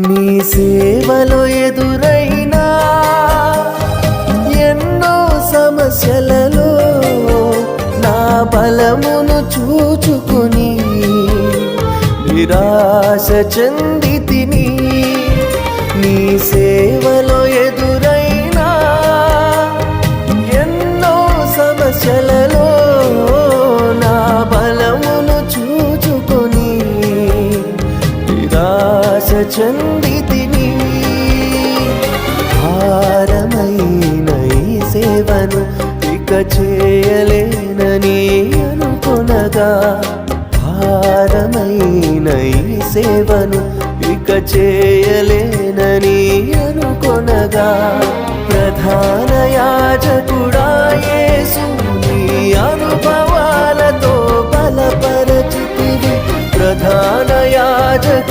నీ సేవలో ఎదురైనా ఎన్నో సమస్యలలో నా బలమును చూచుకుని నిరాశ చెందితిని. నీ సేవలో ఎదురైనా ఎన్నో సమస్యలలో నా బలమును చూచుకుని నిరాశ చెందితిని. భారమైన ఈ సేవను ఇక చేయలేనని అనుకొనగా, భారమైన ఈ సేవను ఇక చేయలేనని అనుకొనగా, ప్రధాన యాజకుడా యేసు నీ అనుభవాలతో బలపరచితివి. ప్రధాన యాజకుడా